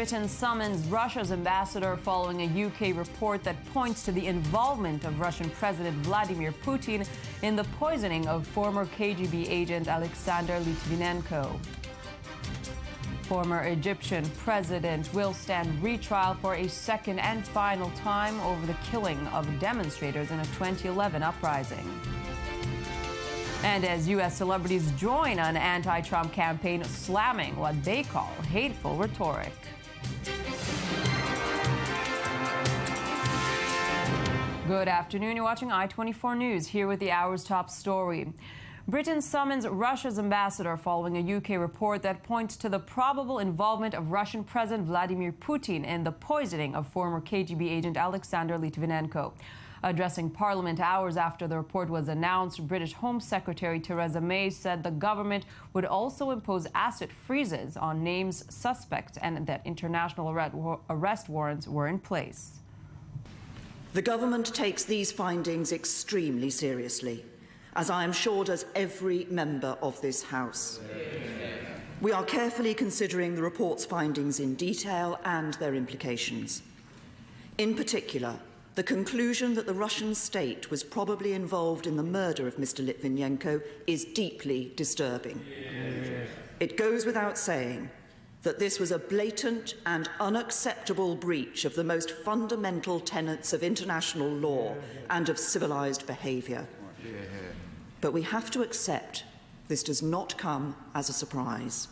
Britain summons Russia's ambassador following a UK report that points to the involvement of Russian President Vladimir Putin in the poisoning of former KGB agent Alexander Litvinenko. Former Egyptian president will stand retrial for a second and final time over the killing of demonstrators in a 2011 uprising. And as U.S. celebrities join an anti-Trump campaign slamming what they call hateful rhetoric. Good afternoon. You're watching I-24 News, here with the hour's top story. Britain summons Russia's ambassador following a UK report that points to the probable involvement of Russian President Vladimir Putin in the poisoning of former KGB agent Alexander Litvinenko. Addressing Parliament hours after the report was announced, British Home Secretary Theresa May said the government would also impose asset freezes on names suspects and that international arrest warrants were in place. The government takes these findings extremely seriously, as I am sure does every member of this House. We are carefully considering the report's findings in detail and their implications. In particular, the conclusion that the Russian state was probably involved in the murder of Mr. Litvinenko is deeply disturbing. It goes without saying that this was a blatant and unacceptable breach of the most fundamental tenets of international law and of civilized behaviour. But we have to accept this does not come as a surprise.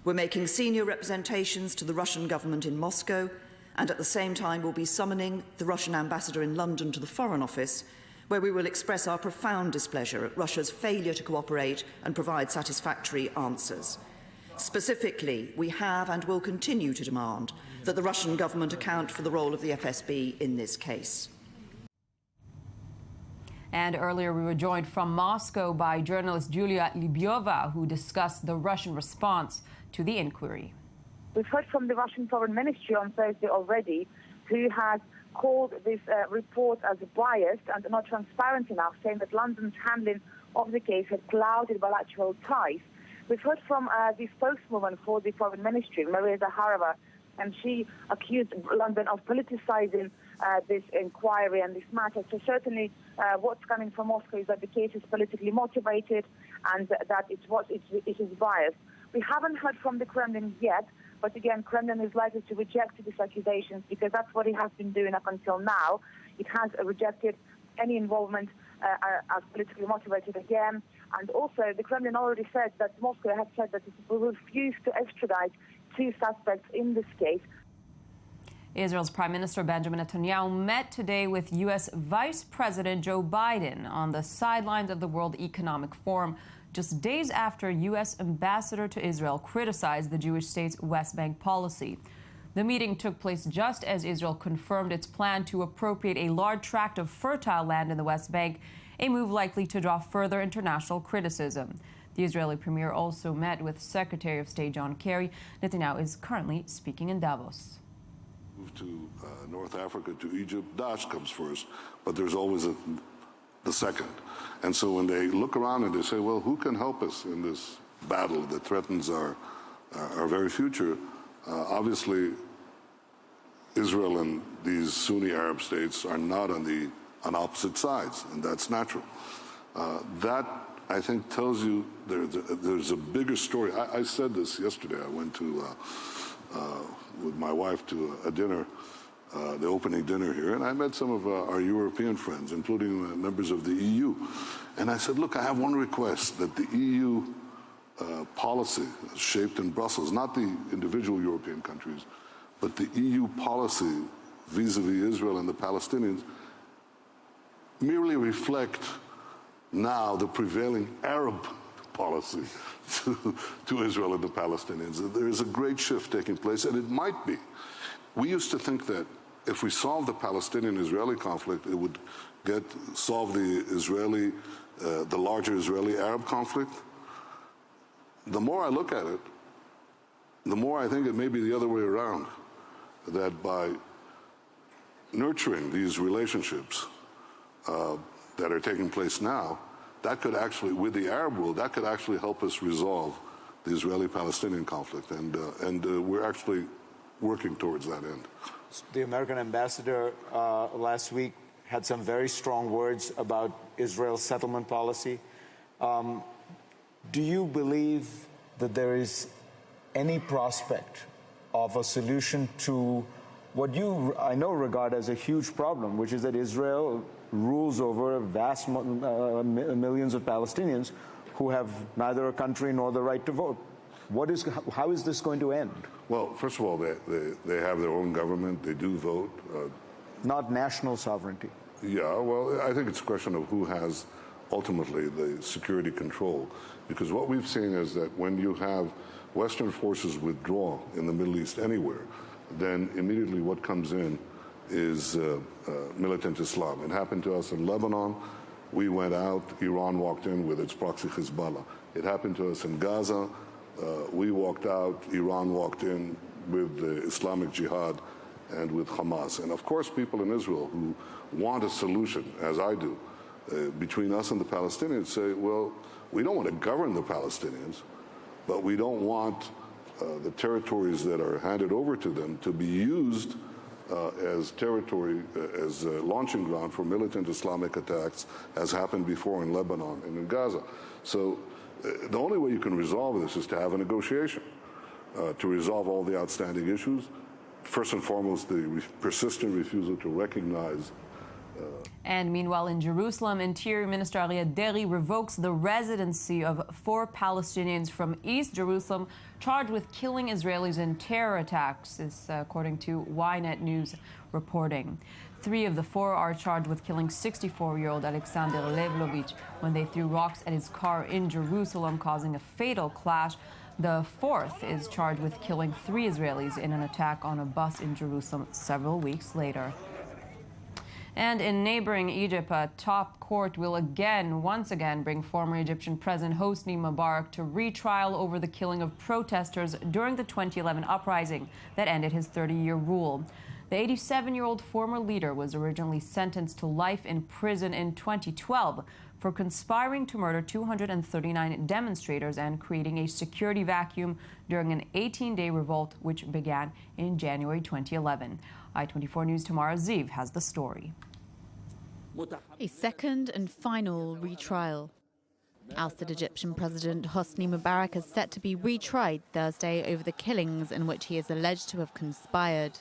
We're making senior representations to the Russian government in Moscow, and at the same time we'll be summoning the Russian ambassador in London to the Foreign Office, where we will express our profound displeasure at Russia's failure to cooperate and provide satisfactory answers. Specifically, we have and will continue to demand that the Russian government account for the role of the FSB in this case. And earlier we were joined from Moscow by journalist Julia Libyova, who discussed the Russian response to the inquiry. We've heard from the Russian Foreign Ministry on Thursday already, who has called this report as biased and not transparent enough, saying that London's handling of the case had clouded bilateral ties. We've heard from the spokeswoman for the Foreign Ministry, Maria Zakharova, and she accused London of politicizing this inquiry and this matter. So certainly what's coming from Moscow is that the case is politically motivated and that it is biased. We haven't heard from the Kremlin yet, but again, Kremlin is likely to reject these accusations because that's what it has been doing up until now. It has rejected any involvement as politically motivated again. And also, the Kremlin already said that Moscow has said that it will refuse to extradite two suspects in this case. Israel's Prime Minister Benjamin Netanyahu met today with U.S. Vice President Joe Biden on the sidelines of the World Economic Forum, just days after U.S. Ambassador to Israel criticized the Jewish state's West Bank policy. The meeting took place just as Israel confirmed its plan to appropriate a large tract of fertile land in the West Bank, a move likely to draw further international criticism. The Israeli premier also met with Secretary of State John Kerry. Netanyahu is currently speaking in Davos. Move to North Africa, to Egypt, Daesh comes first, but there's always the second. And so when they look around and they say, well, who can help us in this battle that threatens our very future? Obviously, Israel and these Sunni Arab states are not on opposite sides, and that's natural. That, I think, tells you there's a bigger story. I said this yesterday. I went to, with my wife to a dinner, the opening dinner here, and I met some of our European friends, including members of the EU. And I said, look, I have one request, that the EU policy shaped in Brussels, not the individual European countries, but the EU policy vis-a-vis Israel and the Palestinians merely reflect now the prevailing Arab policy to Israel and the Palestinians. There is a great shift taking place, and it might be. We used to think that if we solved the Palestinian-Israeli conflict, it would solve the larger Israeli-Arab conflict. The more I look at it, the more I think it may be the other way around, that by nurturing these relationships that are taking place now, that could actually, with the Arab world, that could actually help us resolve the Israeli-Palestinian conflict. And we're actually working towards that end. The American ambassador last week had some very strong words about Israel's settlement policy. Do you believe that there is any prospect of a solution to what you, I know, regard as a huge problem, which is that Israel rules over vast millions of Palestinians who have neither a country nor the right to vote? How is this going to end? Well, first of all, they have their own government. They do vote. Not national sovereignty. Yeah, well, I think it's a question of who has ultimately the security control. Because what we've seen is that when you have Western forces withdraw in the Middle East anywhere, then immediately what comes in is militant Islam. It happened to us in Lebanon. We went out. Iran walked in with its proxy Hezbollah. It happened to us in Gaza. We walked out. Iran walked in with the Islamic Jihad and with Hamas. And of course, people in Israel who want a solution, as I do, between us and the Palestinians say, well, we don't want to govern the Palestinians, but we don't want the territories that are handed over to them to be used as territory, as a launching ground for militant Islamic attacks, as happened before in Lebanon and in Gaza. So the only way you can resolve this is to have a negotiation to resolve all the outstanding issues. First and foremost, the persistent refusal to recognize. And meanwhile, in Jerusalem, Interior Minister Arieh Deri revokes the residency of 4 Palestinians from East Jerusalem charged with killing Israelis in terror attacks, this according to Ynet News reporting. 3 of the 4 are charged with killing 64-year-old Alexander Levlovich when they threw rocks at his car in Jerusalem, causing a fatal clash. The 4th is charged with killing 3 Israelis in an attack on a bus in Jerusalem several weeks later. And in neighboring Egypt, a top court will once again bring former Egyptian President Hosni Mubarak to retrial over the killing of protesters during the 2011 uprising that ended his 30-year rule. The 87-year-old former leader was originally sentenced to life in prison in 2012 for conspiring to murder 239 demonstrators and creating a security vacuum during an 18-day revolt which began in January 2011. I-24 News' Tamara Ziv has the story. A second and final retrial. Ousted Egyptian President Hosni Mubarak is set to be retried Thursday over the killings in which he is alleged to have conspired.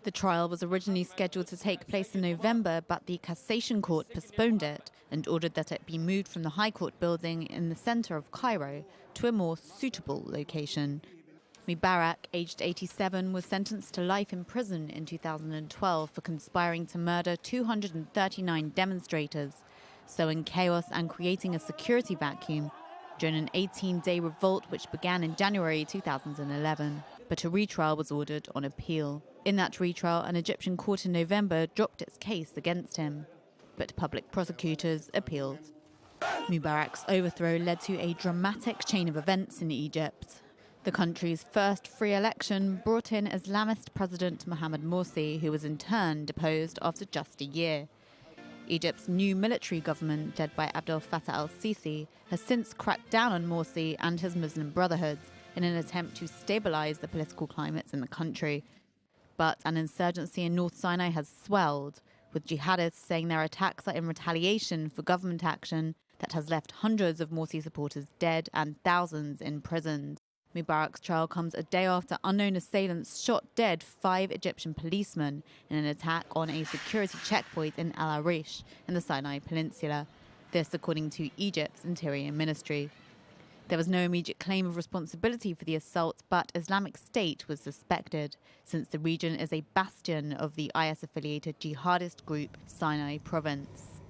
The trial was originally scheduled to take place in November, but the Cassation Court postponed it and ordered that it be moved from the High Court building in the center of Cairo to a more suitable location. Mubarak, aged 87, was sentenced to life in prison in 2012 for conspiring to murder 239 demonstrators, sowing chaos and creating a security vacuum during an 18-day revolt which began in January 2011. But a retrial was ordered on appeal. In that retrial, an Egyptian court in November dropped its case against him, but public prosecutors appealed. Mubarak's overthrow led to a dramatic chain of events in Egypt. The country's first free election brought in Islamist President Mohamed Morsi, who was in turn deposed after just a year. Egypt's new military government, led by Abdel Fattah al-Sisi, has since cracked down on Morsi and his Muslim brotherhoods in an attempt to stabilize the political climate in the country. But an insurgency in North Sinai has swelled, with jihadists saying their attacks are in retaliation for government action that has left hundreds of Morsi supporters dead and thousands imprisoned. Mubarak's trial comes a day after unknown assailants shot dead 5 Egyptian policemen in an attack on a security checkpoint in Al Arish in the Sinai Peninsula. This according to Egypt's Interior Ministry. There was no immediate claim of responsibility for the assault, but Islamic State was suspected, since the region is a bastion of the IS-affiliated jihadist group Sinai Province.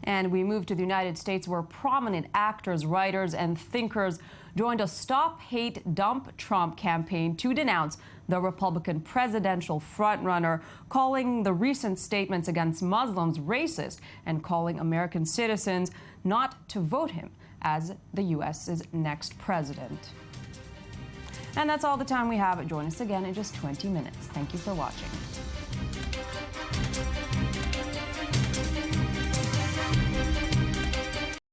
And we move to the United States, where prominent actors, writers, and thinkers joined a Stop Hate Dump Trump campaign to denounce the Republican presidential frontrunner, calling the recent statements against Muslims racist and calling American citizens not to vote him as the U.S.'s next president. And that's all the time we have. Join us again in just 20 minutes. Thank you for watching.